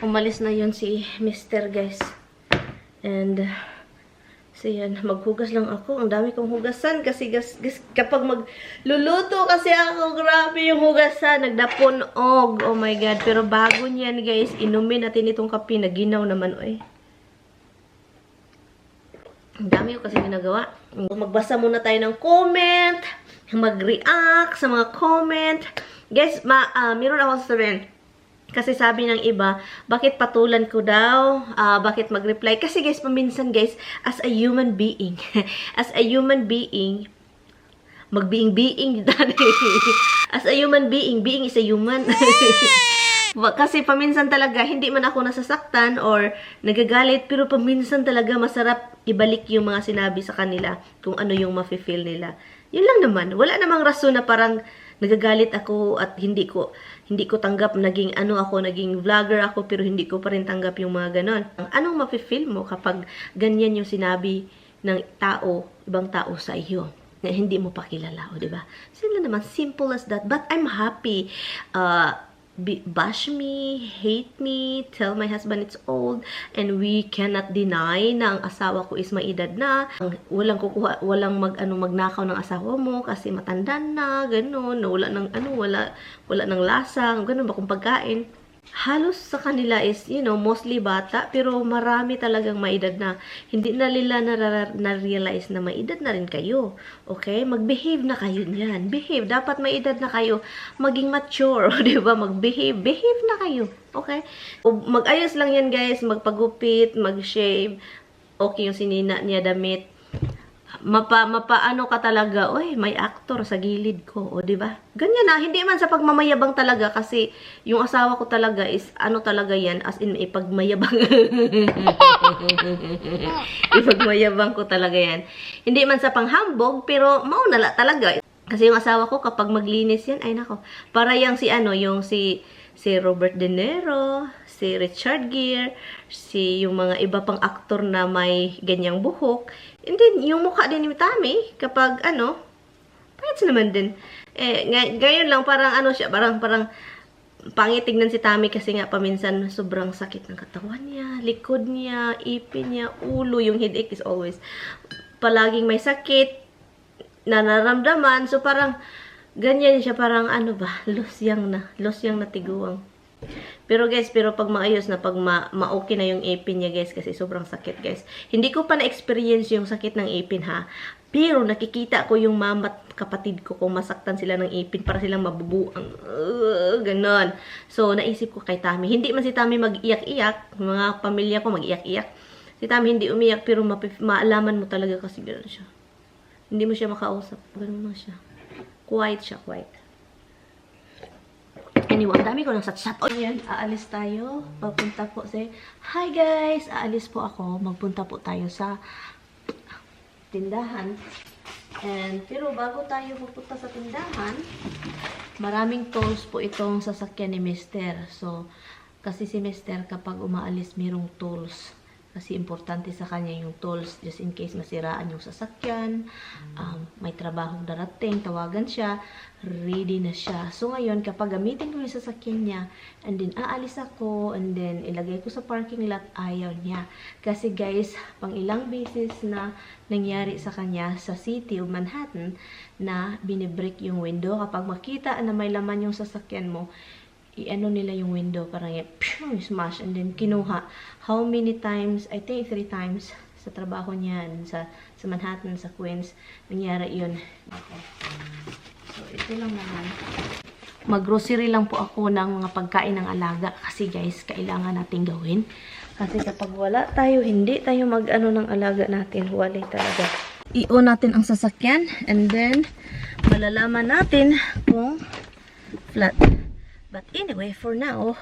Umalis na yun si Mr. guys. And, so yan, maghugas lang ako. Ang dami kong hugasan kasi kapag magluluto kasi ako, grabe yung hugasan. Nagdapunog. Oh my God. Pero bago niyan guys, inumin natin itong kape na ginaw naman. Oy. Ang dami ko kasi ginagawa. Magbasa muna tayo ng comment. Mag-react sa mga comment. Guys, meron ako sabihin. Kasi sabi ng iba, bakit patulan ko daw? Bakit mag-reply? Kasi guys, paminsan guys, as a human being, as a human being, mag-being, as a human being is a human. Kasi paminsan talaga, hindi man ako nasasaktan or nagagalit, pero paminsan talaga masarap ibalik yung mga sinabi sa kanila kung ano yung mafe-feel nila. Yun lang naman. Wala namang rason na parang nagagalit ako at hindi ko tanggap naging vlogger ako pero hindi ko pa rin tanggap yung mga ganon. Anong mafe-feel mo kapag ganyan yung sinabi ng ibang tao sa iyo na hindi mo pa kilala, o di ba? Sila naman, simple as that. But I'm happy. Bash me, hate me, tell my husband it's old, and we cannot deny na ang asawa ko is may edad na. Walang magnakaw ng asawa mo kasi matanda na, ganun, wala ng lasa, ganun ba kung pagkain. Halos sa kanila is, mostly bata, pero marami talagang maedad na. Hindi na nila na-realize na maedad na rin kayo. Okay? Mag-behave na kayo niyan. Behave. Dapat maedad na kayo. Maging mature. Diba? Mag-behave. Behave na kayo. Okay? Mag-ayos lang yan, guys. Magpagupit, mag-shave. Okay yung sinina niya damit. Mapaano ka talaga, oy, may actor sa gilid ko, o di ba? Ganyan na, hindi man sa pagmamayabang talaga kasi yung asawa ko talaga is talaga yan, as in ipagmayabang. Ipagmayabang ko talaga yan. Hindi man sa panghambog, pero maunala talaga. Kasi yung asawa ko kapag maglinis yan, ay nako, para yung si Robert De Niro, si Richard Gere, yung mga iba pang aktor na may ganyang buhok. And then, yung mukha din ni Tammy, kapag pahit naman din. Ngayon lang, parang siya, parang pangit tignan si Tammy kasi nga paminsan sobrang sakit ng katawan niya, likod niya, ipin niya, ulo, yung headache is always palaging may sakit na nararamdaman. So, parang ganyan siya, parang losyang na tiguang. Pero guys, pag maayos na, pag ma-okay na yung ipin niya guys, kasi sobrang sakit guys. Hindi ko pa na-experience yung sakit ng ipin ha. Pero nakikita ko yung mama at kapatid ko kung masaktan sila ng ipin para silang mabubuang. Ganon. So, naisip ko kay Tammy. Hindi man si Tammy mag-iyak-iyak. Mga pamilya ko mag-iyak-iyak. Si Tammy hindi umiyak pero maalaman mo talaga kasi gano'n siya. Hindi mo siya makausap. Gano'n na siya. Quiet siya, quiet. Anyway, ang dami ko ng sat-sat. Ayan, aalis tayo. Papunta po sa... Hi guys! Aalis po ako. Magpunta po tayo sa tindahan. Pero bago tayo pupunta sa tindahan, maraming tools po itong sasakyan ni Mr. So, kasi si Mr. kapag umaalis, mayroong tools. Kasi importante sa kanya yung tools just in case masiraan yung sasakyan, may trabahong darating, tawagan siya, ready na siya. So ngayon, kapag gamitin ko yung sasakyan niya, and then aalis ako, and then ilagay ko sa parking lot, ayaw niya. Kasi guys, pang ilang beses na nangyari sa kanya sa city of Manhattan na binibreak yung window. Kapag makita na may laman yung sasakyan mo, nila yung window, parang smash, and then kinuha. How many times? I think 3 times sa trabaho niya sa Manhattan, sa Queens, nangyari yun. Okay. So, ito lang naman. Mag-grocery lang po ako ng mga pagkain ng alaga kasi guys, kailangan natin gawin. Kasi kapag wala tayo, hindi tayo ng alaga natin. Wala talaga. I-on natin ang sasakyan, and then malalaman natin kung flat. But anyway, for now,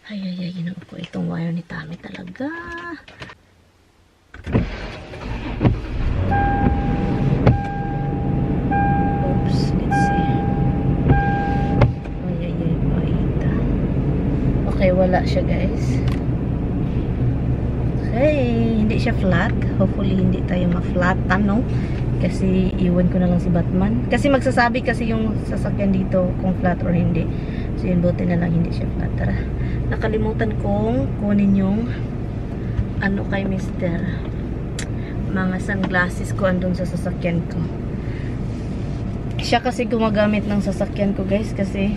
ginagawa ko itong wire ni Tammy talaga. Oops, let's see. Paita. Okay, wala siya guys. Okay, hindi siya flat. Hopefully, hindi tayo ma-flat, no? Kasi iwan ko na lang si Batman. Kasi magsasabi kasi yung sasakyan dito kung flat or hindi. So yun, buti na lang hindi siya flat. Tara. nakalimutan kong kunin yung ano kay Mister. Mga sunglasses ko andun sa sasakyan ko. Siya kasi gumagamit ng sasakyan ko guys kasi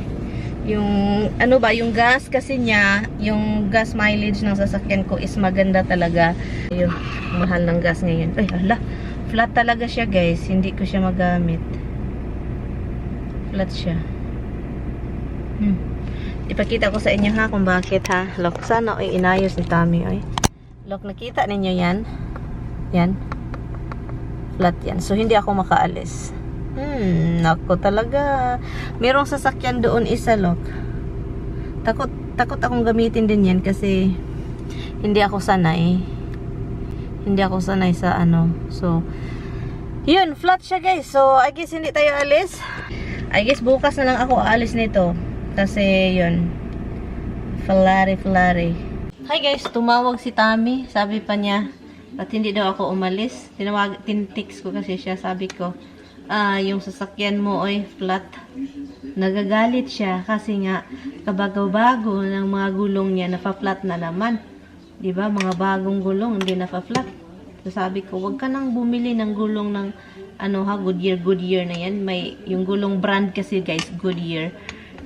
yung ano ba, yung gas kasi niya, yung gas mileage ng sasakyan ko is maganda talaga. Yung mahal ng gas ngayon. Ay, hala. Flat talaga siya guys. Hindi ko siya magamit. Flat siya. Ipakita ko sa inyo ha kung bakit ha. Look, sana ay inayos ni Tami. Ay. Look, nakita ninyo yan? Yan. Flat yan. So, hindi ako makaalis. Nako talaga. Merong sasakyan doon isa, look. Takot akong gamitin din yan kasi hindi ako sanay. Hindi ako sanay sa ano. So, yun, flat siya guys. So, I guess hindi tayo alis. I guess bukas na lang ako aalis nito. Kasi, yun. Flurry. Hi guys, tumawag si Tami. Sabi pa niya, at hindi daw ako umalis. Tintext ko kasi siya. Sabi ko, yung sasakyan mo ay flat. Nagagalit siya kasi nga kabago-bago ng mga gulong niya napa-flat na naman. 'Di ba? Mga bagong gulong hindi napa-flat. So sabi ko, wag ka nang bumili ng gulong ng ano ha, Goodyear na 'yan. May yung gulong brand kasi guys, Goodyear.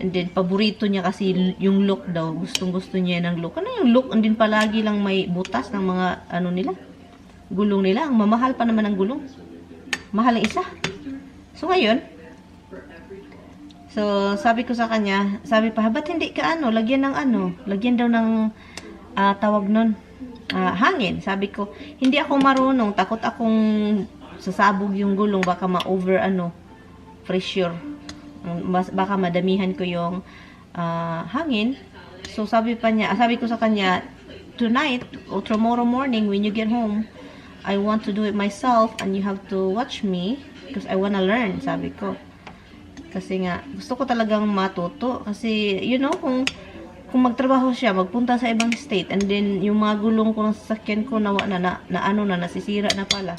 And then paborito niya kasi yung look daw. Gustong-gusto niya ng look. Ano yung look? And then palagi lang may butas ng mga ano nila. Gulong nila. Ang mamahal pa naman ang gulong. Mahal ang isa. So, ngayon, sabi ko sa kanya, sabi pa, ba't hindi ka lagyan ng lagyan daw ng, tawag nun, hangin. Sabi ko, hindi ako marunong, takot akong sasabog yung gulong, baka ma-over, pressure. Baka madamihan ko yung, hangin. So, sabi ko sa kanya, tonight, or tomorrow morning, when you get home, I want to do it myself, and you have to watch me, because I wanna learn, sabi ko. Kasi nga, gusto ko talagang matuto. Kasi, you know, kung magtrabaho siya, magpunta sa ibang state, and then, yung mga gulong ko ng sasakyan ko, nasisira na pala.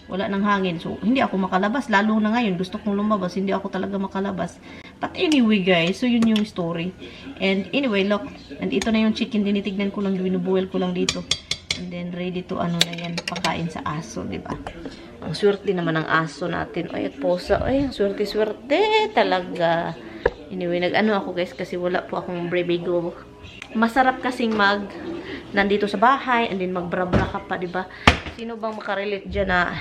Wala nang hangin. So, hindi ako makalabas. Lalo na ngayon, gusto kong lumabas, hindi ako talaga makalabas. But anyway, guys, so yun yung story. And anyway, look, and ito na yung chicken, tinitignan ko lang, binubuel ko lang dito. And then, ready to, na yan, pakain sa aso, diba? Ang swerte naman ng aso natin. Ay, at posa. Ay, ang swerte talaga. Anyway, ako guys, kasi wala po akong brebigo. Masarap kasing nandito sa bahay, and then magbra-bra ka pa, diba? Sino bang makarelate dyan na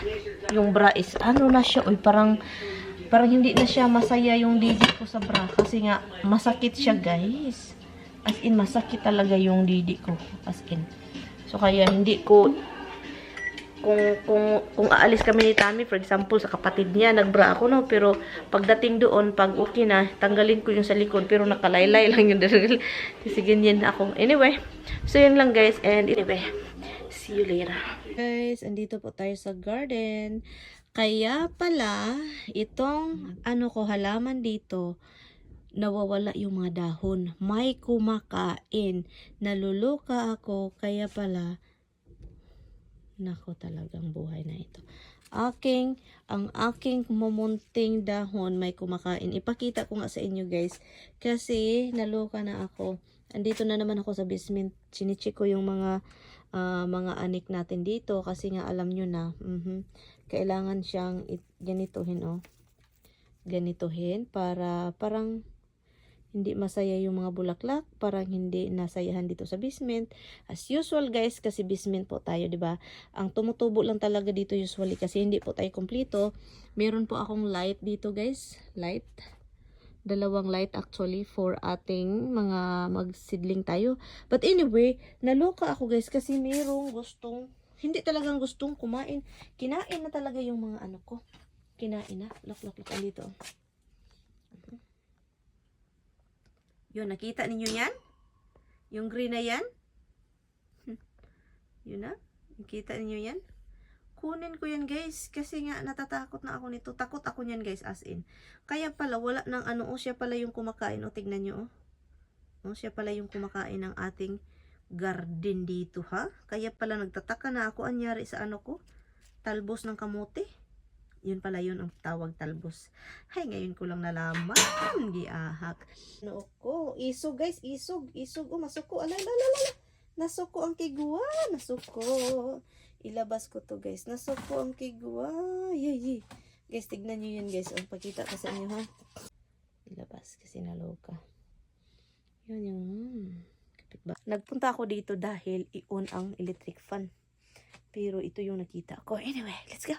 yung bra is, na siya? Uy, parang hindi na siya masaya yung didi ko sa bra. Kasi nga, masakit siya, guys. As in, masakit talaga yung didi ko. As in. So, kaya hindi ko, kung aalis kami ni Tami, for example, sa kapatid niya, nagbra ako, no? Pero, pagdating doon, pag okay na, tanggalin ko yung sa likod, pero nakalaylay lang yung dahil. Kasi ganyan ako. Anyway, so yun lang guys, and anyway, see you later. Guys, andito po tayo sa garden. Kaya pala, itong, halaman dito, nawawala yung mga dahon. May kumakain. Naluluka ako, kaya pala, nako talagang buhay na ito. Ang aking mumunting dahon may kumakain. Ipakita ko nga sa inyo guys. Kasi naluka na ako. Andito na naman ako sa basement. Chinicheck ko yung mga anik natin dito. Kasi nga alam nyo na. Kailangan siyang ganituhin ganituhin para parang hindi masaya yung mga bulaklak, parang hindi nasayahan dito sa basement. As usual guys, kasi basement po tayo, 'di ba? Ang tumutubo lang talaga dito usually kasi hindi po tayo kumpleto. Meron po akong light dito guys, light. Dalawang light actually for ating mga magsidling tayo. But anyway, naloka ako guys kasi merong hindi talagang gustong kumain. Kinain na talaga yung mga ko. Kinain na. Look, dito. Yun, nakita ninyo yan? Yung green na yan? Yun na? Nakita ninyo yan? Kunin ko yan guys. Kasi nga, natatakot na ako nito. Takot ako niyan guys, as in. Kaya pala, wala nang siya pala yung kumakain. Tignan nyo, siya pala yung kumakain ng ating garden dito, ha? Kaya pala, nagtataka na ako. Anyari sa ko? Talbos ng kamote. Yun pala yun ang tawag talbos. Hay, ngayon ko lang nalaman. Giahak. Ano ko? Isog guys, isog. Isog. Oh, masuko. Alala. Nasuko ang kigwa. Nasuko. Ilabas ko to guys. Nasuko ang kigwa. Yay. Guys, tignan nyo yun guys. Ang pakita ko sa inyo ha. Ilabas kasi naloka. Yun yung kapitbahay. Nagpunta ako dito dahil i-on ang electric fan. Pero ito yung nakita ko. Anyway, let's go.